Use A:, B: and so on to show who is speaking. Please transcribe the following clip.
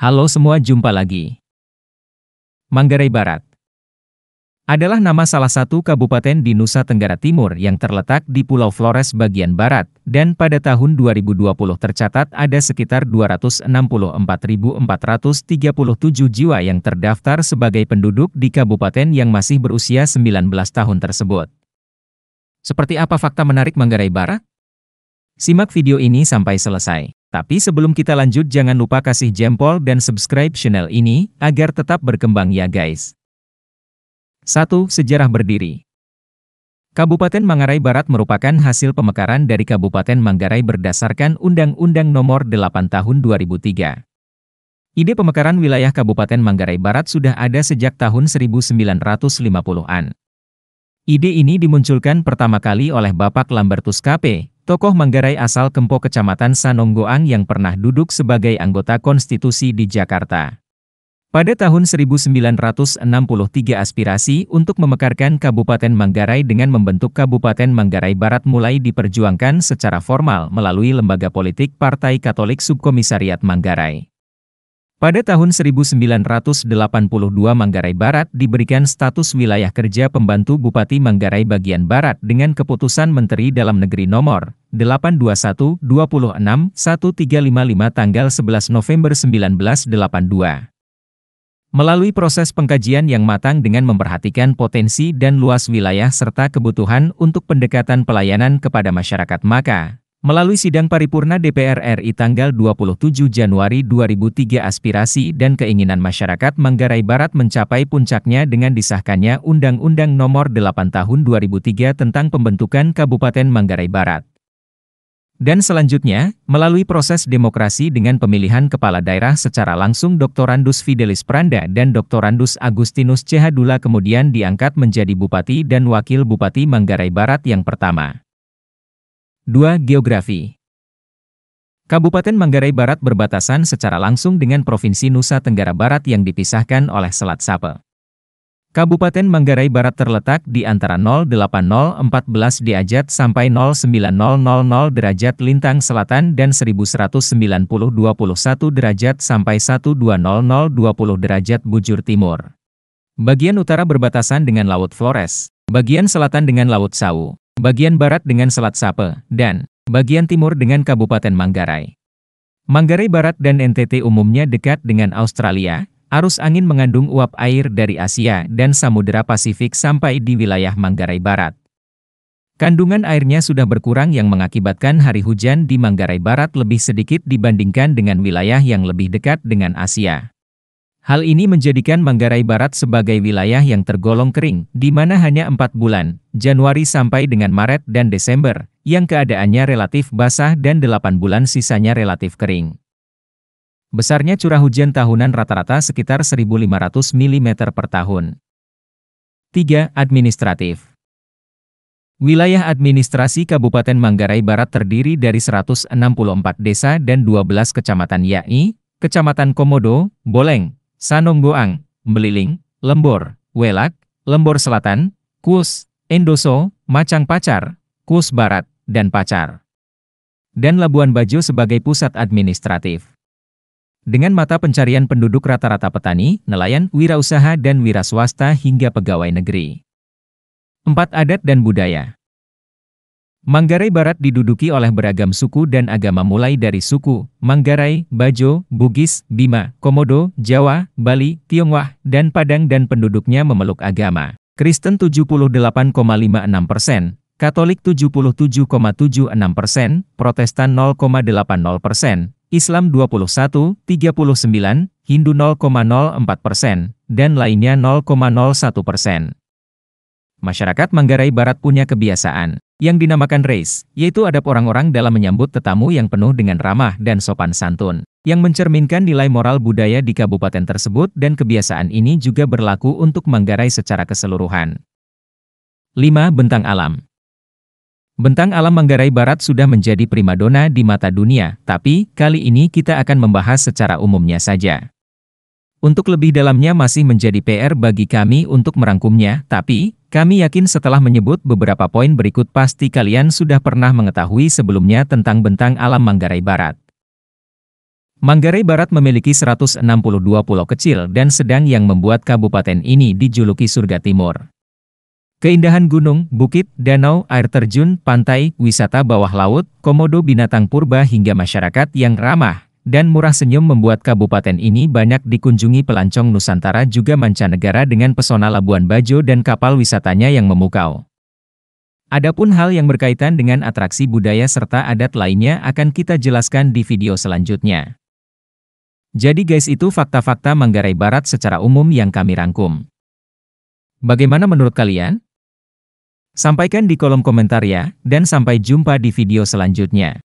A: Halo semua, jumpa lagi. Manggarai Barat adalah nama salah satu kabupaten di Nusa Tenggara Timur yang terletak di Pulau Flores bagian barat, dan pada tahun 2020 tercatat ada sekitar 264.437 jiwa yang terdaftar sebagai penduduk di kabupaten yang masih berusia 19 tahun tersebut. Seperti apa fakta menarik Manggarai Barat? Simak video ini sampai selesai. Tapi sebelum kita lanjut, jangan lupa kasih jempol dan subscribe channel ini, agar tetap berkembang ya guys. 1. Sejarah berdiri. Kabupaten Manggarai Barat merupakan hasil pemekaran dari Kabupaten Manggarai berdasarkan Undang-Undang Nomor 8 Tahun 2003. Ide pemekaran wilayah Kabupaten Manggarai Barat sudah ada sejak tahun 1950-an. Ide ini dimunculkan pertama kali oleh Bapak Lambertus KP, tokoh Manggarai asal Kempo Kecamatan Sanonggoang yang pernah duduk sebagai anggota konstitusi di Jakarta. Pada tahun 1963 aspirasi untuk memekarkan Kabupaten Manggarai dengan membentuk Kabupaten Manggarai Barat mulai diperjuangkan secara formal melalui lembaga politik Partai Katolik Subkomisariat Manggarai. Pada tahun 1982 Manggarai Barat diberikan status wilayah kerja pembantu Bupati Manggarai bagian Barat dengan keputusan Menteri Dalam Negeri Nomor 821/26/1355 tanggal 11 November 1982. Melalui proses pengkajian yang matang dengan memperhatikan potensi dan luas wilayah serta kebutuhan untuk pendekatan pelayanan kepada masyarakat, maka melalui sidang paripurna DPR RI tanggal 27 Januari 2003 aspirasi dan keinginan masyarakat Manggarai Barat mencapai puncaknya dengan disahkannya Undang-Undang Nomor 8 Tahun 2003 tentang pembentukan Kabupaten Manggarai Barat. Dan selanjutnya, melalui proses demokrasi dengan pemilihan kepala daerah secara langsung, Doktorandus Fidelis Pranda dan Doktorandus Agustinus C. Hadula kemudian diangkat menjadi Bupati dan Wakil Bupati Manggarai Barat yang pertama. 2. Geografi. Kabupaten Manggarai Barat berbatasan secara langsung dengan Provinsi Nusa Tenggara Barat yang dipisahkan oleh Selat Sape. Kabupaten Manggarai Barat terletak di antara 08014 derajat sampai 09000 derajat lintang selatan dan 1190 21 derajat sampai 12020 derajat bujur timur. Bagian utara berbatasan dengan Laut Flores, bagian selatan dengan Laut Sawu, bagian barat dengan Selat Sape, dan bagian timur dengan Kabupaten Manggarai. Manggarai Barat dan NTT umumnya dekat dengan Australia. Arus angin mengandung uap air dari Asia dan Samudera Pasifik sampai di wilayah Manggarai Barat. Kandungan airnya sudah berkurang yang mengakibatkan hari hujan di Manggarai Barat lebih sedikit dibandingkan dengan wilayah yang lebih dekat dengan Asia. Hal ini menjadikan Manggarai Barat sebagai wilayah yang tergolong kering, di mana hanya 4 bulan, Januari sampai dengan Maret dan Desember, yang keadaannya relatif basah dan 8 bulan sisanya relatif kering. Besarnya curah hujan tahunan rata-rata sekitar 1.500 mm per tahun. 3. Administratif. Wilayah administrasi Kabupaten Manggarai Barat terdiri dari 164 desa dan 12 kecamatan, yakni Kecamatan Komodo, Boleng, Sanonggoang, Beliling, Lembor, Welak, Lembor Selatan, Kus, Endoso, Macang Pacar, Kus Barat, dan Pacar. Dan Labuan Bajo sebagai pusat administratif. Dengan mata pencarian penduduk rata-rata petani, nelayan, wirausaha dan wira swasta hingga pegawai negeri. 4. Adat dan budaya. Manggarai Barat diduduki oleh beragam suku dan agama mulai dari suku Manggarai, Bajo, Bugis, Bima, Komodo, Jawa, Bali, Tionghoa, dan Padang, dan penduduknya memeluk agama Kristen 78,56%, Katolik 77,76%, Protestan 0,80%, Islam 21,39%, Hindu 0,04%, dan lainnya 0,01%. Masyarakat Manggarai Barat punya kebiasaan yang dinamakan reis, yaitu adab orang-orang dalam menyambut tetamu yang penuh dengan ramah dan sopan santun, yang mencerminkan nilai moral budaya di kabupaten tersebut, dan kebiasaan ini juga berlaku untuk Manggarai secara keseluruhan. 5. Bentang alam. Bentang alam Manggarai Barat sudah menjadi primadona di mata dunia, tapi kali ini kita akan membahas secara umumnya saja. Untuk lebih dalamnya masih menjadi PR bagi kami untuk merangkumnya, tapi kami yakin setelah menyebut beberapa poin berikut pasti kalian sudah pernah mengetahui sebelumnya tentang bentang alam Manggarai Barat. Manggarai Barat memiliki 162 pulau kecil dan sedang yang membuat kabupaten ini dijuluki surga timur. Keindahan gunung, bukit, danau, air terjun, pantai, wisata bawah laut, komodo binatang purba hingga masyarakat yang ramah dan murah senyum membuat kabupaten ini banyak dikunjungi pelancong Nusantara juga mancanegara dengan pesona Labuan Bajo dan kapal wisatanya yang memukau. Adapun hal yang berkaitan dengan atraksi budaya serta adat lainnya akan kita jelaskan di video selanjutnya. Jadi guys, itu fakta-fakta Manggarai Barat secara umum yang kami rangkum. Bagaimana menurut kalian? Sampaikan di kolom komentar ya, dan sampai jumpa di video selanjutnya.